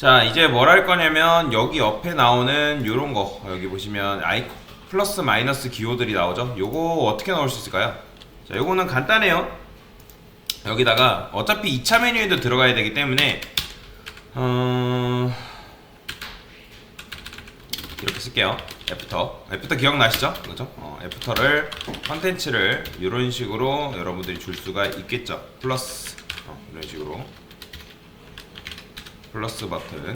자, 이제 뭘 할 거냐면 여기 옆에 나오는 요런 거 여기 보시면 플러스 마이너스 기호들이 나오죠. 요거 어떻게 넣을 수 있을까요? 자, 요거는 간단해요. 여기다가 어차피 2차 메뉴에도 들어가야 되기 때문에 이렇게 쓸게요. 애프터 기억나시죠? 그죠? 애프터를 컨텐츠를 이런 식으로 여러분들이 줄 수가 있겠죠. 플러스 이런 식으로 플러스 버튼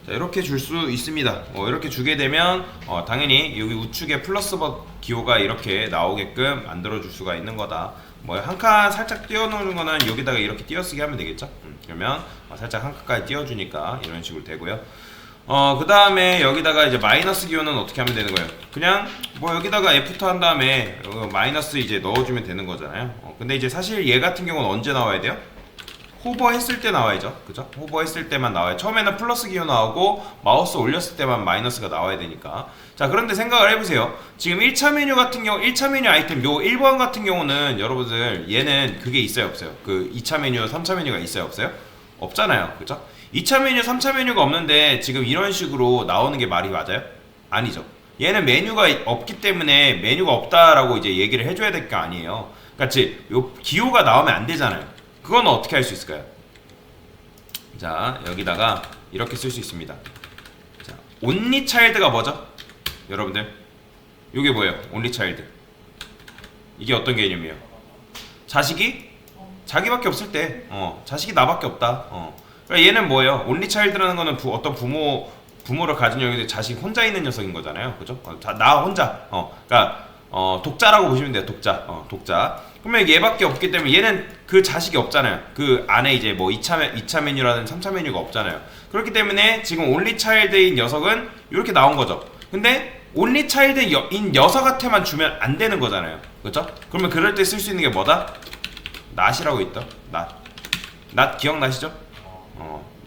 자, 이렇게 줄 수 있습니다. 이렇게 주게 되면 당연히 여기 우측에 플러스 기호가 이렇게 나오게끔 만들어 줄 수가 있는 거다. 뭐 한 칸 살짝 띄워놓는 거는 여기다가 이렇게 띄어쓰기 하면 되겠죠. 그러면 살짝 한 칸까지 띄워주니까 이런 식으로 되고요. 그 다음에 여기다가 이제 마이너스 기호는 어떻게 하면 되는 거예요? 그냥 뭐 여기다가 애프터 한 다음에 마이너스 이제 넣어주면 되는 거잖아요. 근데 이제 사실 얘 같은 경우는 언제 나와야 돼요? 호버 했을 때 나와야죠. 그죠? 호버 했을 때만 나와요. 처음에는 플러스 기호 나오고 마우스 올렸을 때만 마이너스가 나와야 되니까. 자, 그런데 생각을 해보세요. 지금 1차 메뉴 같은 경우, 1차 메뉴 아이템 요 1번 같은 경우는 여러분들 얘는 그게 있어요, 없어요? 그 2차 메뉴, 3차 메뉴가 있어요, 없어요? 없잖아요. 그죠? 2차 메뉴, 3차 메뉴가 없는데 지금 이런 식으로 나오는 게 말이 맞아요? 아니죠. 얘는 메뉴가 없기 때문에 메뉴가 없다라고 이제 얘기를 해줘야 될 거 아니에요. 그러니까 요 기호가 나오면 안 되잖아요. 그건 어떻게 할 수 있을까요? 자, 여기다가 이렇게 쓸 수 있습니다. 자, only child가 뭐죠? 여러분들, 이게 뭐예요? only child. 이게 어떤 개념이에요? 자식이 자기밖에 없을 때, 자식이 나밖에 없다. 그러니까 얘는 뭐예요? only child라는 거는 어떤 부모를 가진 여기 자식 혼자 있는 녀석인 거잖아요, 그죠? 나 혼자, 그러니까 독자라고 보시면 돼요, 독자. 그러면 얘밖에 없기 때문에 얘는 그 자식이 없잖아요. 그 안에 이제 뭐 2차 메뉴라든 3차 메뉴가 없잖아요. 그렇기 때문에 지금 only child인 녀석은 이렇게 나온 거죠. 근데 only child인 녀석한테만 주면 안 되는 거잖아요. 그렇죠? 그러면 그럴 때 쓸 수 있는 게 뭐다? not이라고 있다. not 기억나시죠?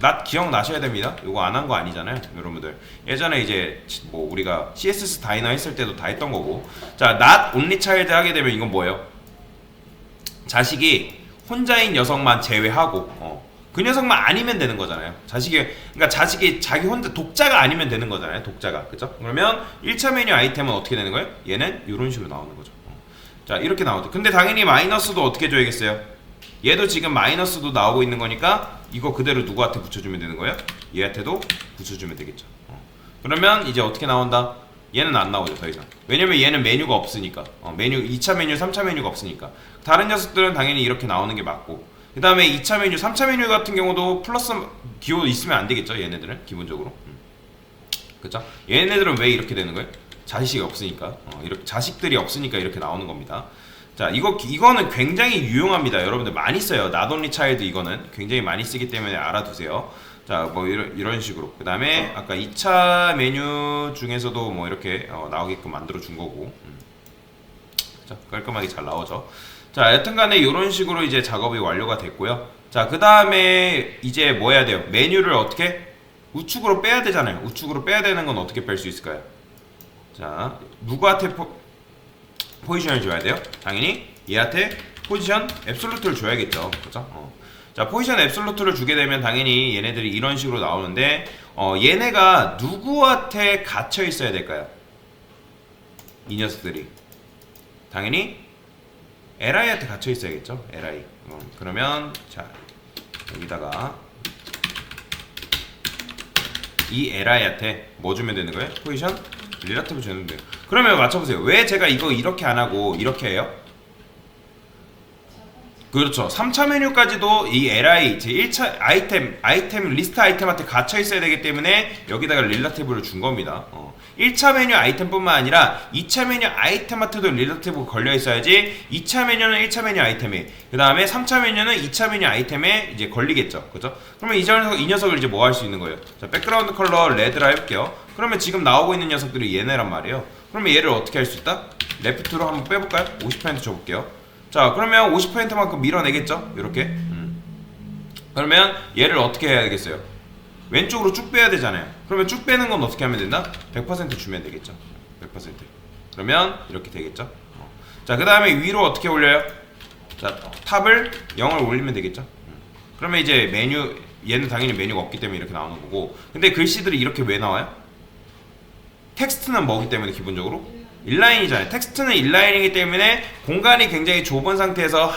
not 기억나셔야 됩니다. 이거 안 한 거 아니잖아요, 여러분들. 예전에 이제 뭐 우리가 CSS 다이너 했을 때도 다 했던 거고. 자, not only child 하게 되면 이건 뭐예요? 자식이 혼자인 녀석만 제외하고 그 녀석만 아니면 되는 거잖아요. 그러니까 자식이 자기 혼자 독자가 아니면 되는 거잖아요. 독자가. 그죠? 그러면 1차 메뉴 아이템은 어떻게 되는 거예요? 얘는 이런 식으로 나오는 거죠. 자, 이렇게 나오죠. 근데 당연히 마이너스도 어떻게 줘야겠어요? 얘도 지금 마이너스도 나오고 있는 거니까 이거 그대로 누구한테 붙여주면 되는 거예요? 얘한테도 붙여주면 되겠죠. 그러면 이제 어떻게 나온다? 얘는 안 나오죠, 더 이상. 왜냐면 얘는 메뉴가 없으니까. 2차 메뉴, 3차 메뉴가 없으니까. 다른 녀석들은 당연히 이렇게 나오는 게 맞고. 그 다음에 2차 메뉴, 3차 메뉴 같은 경우도 플러스 기호 있으면 안 되겠죠, 얘네들은. 기본적으로. 그쵸? 얘네들은 왜 이렇게 되는 거예요? 자식이 없으니까. 이렇게 자식들이 없으니까 이렇게 나오는 겁니다. 자, 이거는 굉장히 유용합니다. 여러분들 많이 써요. not only child 이거는 굉장히 많이 쓰기 때문에 알아두세요. 자, 뭐 이런 식으로. 그 다음에 아까 2차 메뉴 중에서도 뭐 이렇게 나오게끔 만들어 준 거고. 자, 깔끔하게 잘 나오죠. 자, 여튼간에 이런 식으로 이제 작업이 완료가 됐고요. 자, 그 다음에 이제 뭐 해야 돼요? 메뉴를 어떻게 우측으로 빼야 되잖아요. 우측으로 빼야 되는 건 어떻게 뺄 수 있을까요? 자, 누구한테 포지션을 줘야 돼요? 당연히 얘한테 포지션 앱솔루트를 줘야겠죠. 그죠? 자, 포지션 앱솔루트를 주게 되면 당연히 얘네들이 이런 식으로 나오는데 얘네가 누구한테 갇혀 있어야 될까요? 이 녀석들이 당연히 li한테 갇혀 있어야겠죠. li. 그러면 자, 여기다가 이 li한테 뭐 주면 되는 거예요? 포지션 릴러티브 주면 돼요. 그러면 맞춰보세요. 왜 제가 이거 이렇게 안 하고 이렇게 해요? 그렇죠. 3차 메뉴까지도 이 li 제 1차 아이템 리스트 아이템한테 갇혀 있어야 되기 때문에 여기다가 릴러티브를 준 겁니다. 1차 메뉴 아이템뿐만 아니라 2차 메뉴 아이템한테도 릴러티브가 걸려 있어야지 2차 메뉴는 1차 메뉴 아이템에, 그 다음에 3차 메뉴는 2차 메뉴 아이템에 이제 걸리겠죠. 그죠? 그러면 이 녀석을 이제 뭐 할 수 있는 거예요? 자, 백그라운드 컬러 레드라 해볼게요. 그러면 지금 나오고 있는 녀석들이 얘네란 말이에요. 그러면 얘를 어떻게 할 수 있다? 레프트로 한번 빼볼까요? 50% 줘볼게요. 자, 그러면 50%만큼 밀어내겠죠? 이렇게. 그러면 얘를 어떻게 해야 되겠어요? 왼쪽으로 쭉 빼야 되잖아요. 그러면 쭉 빼는 건 어떻게 하면 된다? 100% 주면 되겠죠. 100%. 그러면 이렇게 되겠죠. 자, 그 다음에 위로 어떻게 올려요? 자, 탑을 0을 올리면 되겠죠. 그러면 이제 메뉴 얘는 당연히 메뉴가 없기 때문에 이렇게 나오는 거고. 근데 글씨들이 이렇게 왜 나와요? 텍스트는 뭐기 때문에 기본적으로 인라인이잖아요. 텍스트는 인라인이기 때문에 공간이 굉장히 좁은 상태에서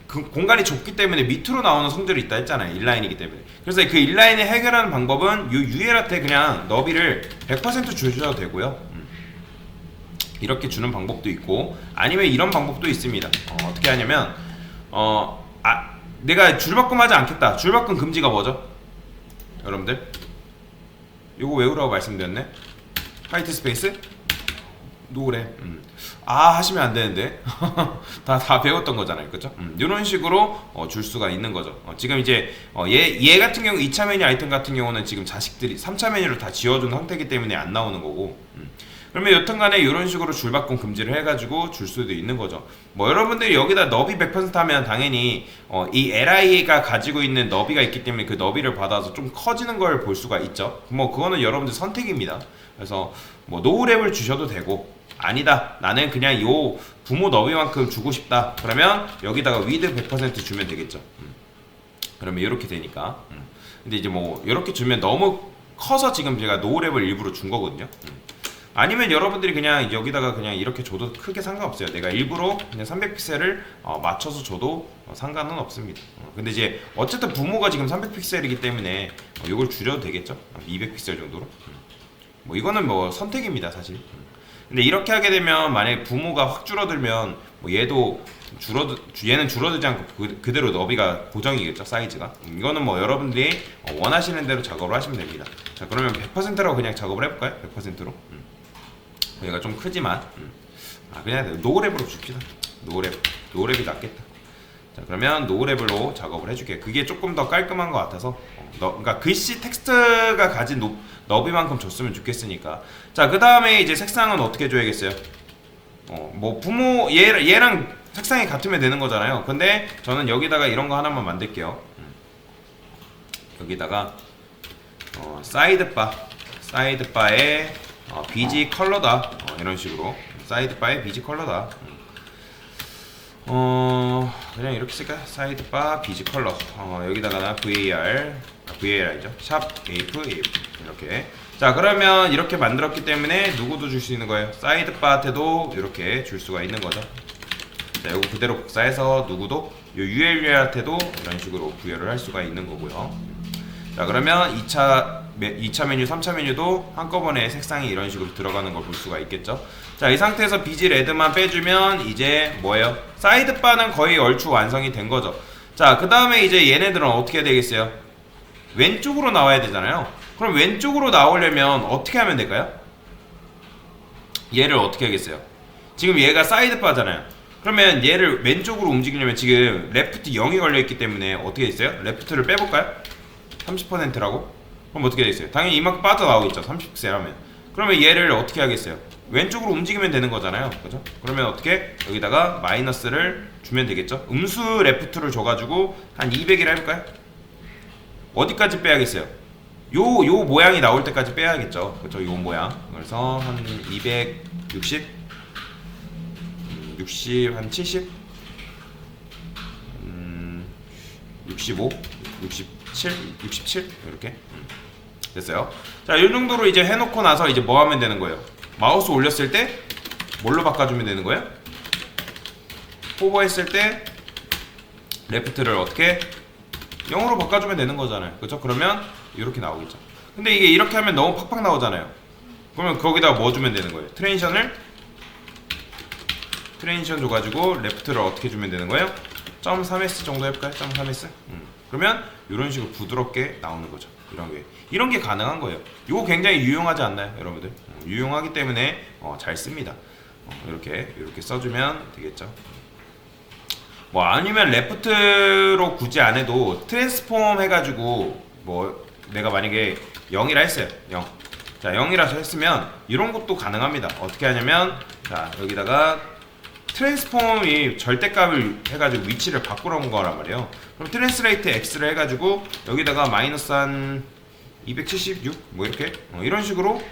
그 공간이 좁기 때문에 밑으로 나오는 성질이 있다 했잖아요. 인라인이기 때문에. 그래서 그 인라인을 해결하는 방법은 이 UL한테 그냥 너비를 100% 주셔도 되고요. 이렇게 주는 방법도 있고, 아니면 이런 방법도 있습니다. 어떻게 하냐면 내가 줄바꿈 하지 않겠다. 줄바꿈 금지가 뭐죠? 여러분들 요거 외우라고 말씀드렸네. 화이트 스페이스 노래 하시면 안 되는데 다 배웠던 거잖아요, 그렇죠? 이런 식으로 줄 수가 있는 거죠. 지금 이제 얘 같은 경우 2차 메뉴 아이템 같은 경우는 지금 자식들이 3차 메뉴를 다 지워준 상태이기 때문에 안 나오는 거고, 그러면 여튼간에 이런 식으로 줄바꿈 금지를 해가지고 줄 수도 있는 거죠. 뭐 여러분들이 여기다 너비 100% 하면 당연히 이 LI가 가지고 있는 너비가 있기 때문에 그 너비를 받아서 좀 커지는 걸 볼 수가 있죠. 뭐 그거는 여러분들 선택입니다. 그래서 뭐 노후랩을 주셔도 되고, 아니다 나는 그냥 요 부모 너비만큼 주고 싶다 그러면 여기다가 위드 100% 주면 되겠죠. 그러면 이렇게 되니까. 근데 이제 뭐 이렇게 주면 너무 커서 지금 제가 노후랩을 일부러 준 거거든요. 아니면 여러분들이 그냥 여기다가 그냥 이렇게 줘도 크게 상관없어요. 내가 일부러 그냥 300픽셀을 맞춰서 줘도 상관은 없습니다. 근데 이제 어쨌든 부모가 지금 300픽셀이기 때문에 이걸 줄여도 되겠죠. 200픽셀 정도로. 뭐 이거는 뭐 선택입니다, 사실. 근데 이렇게 하게 되면 만약에 부모가 확 줄어들면 뭐 얘는 줄어들지 않고 그대로 너비가 고정이겠죠, 사이즈가. 이거는 뭐 여러분들이 원하시는 대로 작업을 하시면 됩니다. 자, 그러면 100%라고 그냥 작업을 해볼까요? 100%로. 얘가 좀 크지만 그냥 노그랩으로 줍시다. 노그랩이 낫겠다. 자, 그러면 노그랩으로 작업을 해줄게요. 그게 조금 더 깔끔한 것 같아서 그러니까 글씨 텍스트가 가진 너비만큼 줬으면 좋겠으니까. 자, 그 다음에 이제 색상은 어떻게 줘야겠어요? 뭐 부모 얘랑 색상이 같으면 되는 거잖아요. 근데 저는 여기다가 이런 거 하나만 만들게요. 여기다가 사이드바에 BG 컬러다. 이런 식으로 사이드바에 BG 컬러다. 그냥 이렇게 쓸까요? 사이드바 BG 컬러. 여기다가 VAR이죠. 샵 AF 이렇게. 자, 그러면 이렇게 만들었기 때문에 누구도 줄 수 있는 거예요. 사이드바한테도 이렇게 줄 수가 있는 거죠. 자, 이거 그대로 복사해서 누구도 요 UL한테도 이런 식으로 부여를 할 수가 있는 거고요. 자, 그러면 2차 메뉴, 3차 메뉴도 한꺼번에 색상이 이런 식으로 들어가는 걸 볼 수가 있겠죠. 자, 이 상태에서 BG 레드만 빼주면 이제 뭐예요? 사이드바는 거의 얼추 완성이 된 거죠. 자, 그 다음에 이제 얘네들은 어떻게 되겠어요? 왼쪽으로 나와야 되잖아요. 그럼 왼쪽으로 나오려면 어떻게 하면 될까요? 얘를 어떻게 하겠어요? 지금 얘가 사이드바잖아요. 그러면 얘를 왼쪽으로 움직이려면 지금 레프트 0이 걸려있기 때문에 어떻게 있어요? 레프트를 빼볼까요? 30%라고? 그럼 어떻게 되겠어요? 당연히 이만큼 빠져나오겠죠. 30픽셀 하면. 그러면 얘를 어떻게 하겠어요? 왼쪽으로 움직이면 되는 거잖아요. 그죠? 그러면 어떻게? 여기다가 마이너스를 주면 되겠죠? 음수 레프트를 줘가지고 한 200이라 해볼까요? 어디까지 빼야겠어요? 요 모양이 나올 때까지 빼야겠죠. 그죠? 요 모양. 그래서 한 260? 60, 한 70? 65? 67 이렇게 됐어요. 자, 이 정도로 이제 해놓고 나서 이제 뭐 하면 되는 거예요? 마우스 올렸을 때 뭘로 바꿔주면 되는 거예요? 호버했을 때 레프트를 어떻게 0으로 바꿔주면 되는 거잖아요. 그렇죠? 그러면 이렇게 나오겠죠. 근데 이게 이렇게 하면 너무 팍팍 나오잖아요. 그러면 거기다가 뭐 주면 되는 거예요? 트랜지션 줘가지고 레프트를 어떻게 주면 되는 거예요? 0.3s 정도 해볼까요? 0.3s? 그러면 이런 식으로 부드럽게 나오는 거죠. 이런 게 가능한 거예요. 이거 굉장히 유용하지 않나요, 여러분들? 유용하기 때문에 잘 씁니다. 이렇게 써주면 되겠죠. 뭐 아니면 레프트로 굳이 안 해도 트랜스폼 해가지고 뭐 내가 만약에 0이라 했어요. 0. 자, 0이라서 했으면 이런 것도 가능합니다. 어떻게 하냐면 자, 여기다가 트랜스폼이 절대값을 해가지고 위치를 바꾸라는 거란 말이에요. 그럼 트랜스레이트 X를 해가지고 여기다가 마이너스 한 276? 뭐 이렇게 이런 식으로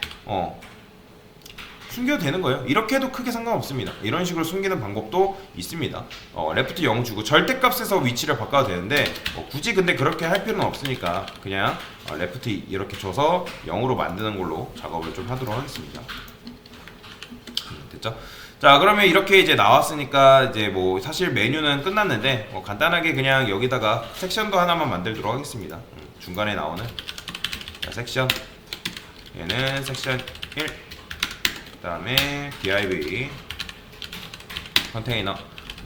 숨겨도 되는 거예요. 이렇게 해도 크게 상관없습니다. 이런 식으로 숨기는 방법도 있습니다. 레프트 0 주고 절대값에서 위치를 바꿔도 되는데 굳이 근데 그렇게 할 필요는 없으니까 그냥 레프트 이렇게 줘서 0으로 만드는 걸로 작업을 좀 하도록 하겠습니다. 됐죠? 자, 그러면 이렇게 이제 나왔으니까 이제 뭐 사실 메뉴는 끝났는데 간단하게 그냥 여기다가 섹션도 하나만 만들도록 하겠습니다. 중간에 나오는 자, 섹션, 얘는 섹션 1, 그 다음에 div 컨테이너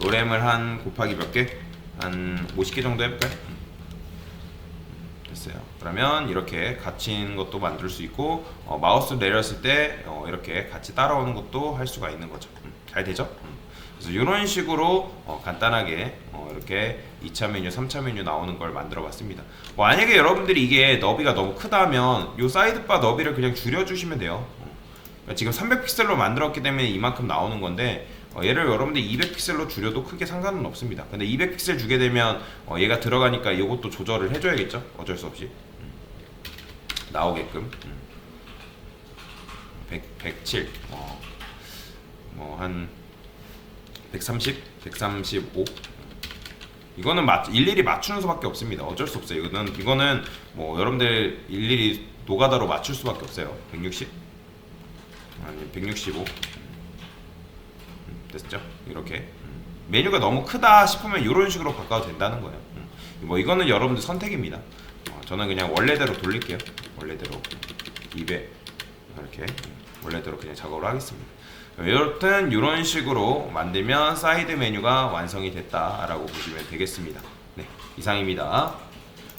노램을 한 곱하기 몇 개? 한 50개 정도 해볼까요? 됐어요. 그러면 이렇게 갇힌 것도 만들 수 있고 마우스 내렸을 때 이렇게 같이 따라오는 것도 할 수가 있는 거죠. 잘 되죠? 그래서 이런 식으로 간단하게 이렇게 2차 메뉴, 3차 메뉴 나오는 걸 만들어 봤습니다. 만약에 여러분들이 이게 너비가 너무 크다면 이 사이드바 너비를 그냥 줄여주시면 돼요. 그러니까 지금 300픽셀로 만들었기 때문에 이만큼 나오는 건데 얘를 여러분들이 200픽셀로 줄여도 크게 상관은 없습니다. 근데 200픽셀 주게 되면 얘가 들어가니까 이것도 조절을 해줘야겠죠? 어쩔 수 없이 나오게끔 107 뭐 한 130, 135 이거는 일일이 맞추는 수밖에 없습니다. 어쩔 수 없어요. 이거는 뭐 여러분들 일일이 노가다로 맞출 수밖에 없어요. 160 아니 165 됐죠? 이렇게 메뉴가 너무 크다 싶으면 이런 식으로 바꿔도 된다는 거예요. 뭐 이거는 여러분들 선택입니다. 저는 그냥 원래대로 돌릴게요. 원래대로 200 이렇게 원래대로 그냥 작업을 하겠습니다. 여튼 이런 식으로 만들면 사이드 메뉴가 완성이 됐다라고 보시면 되겠습니다. 네, 이상입니다.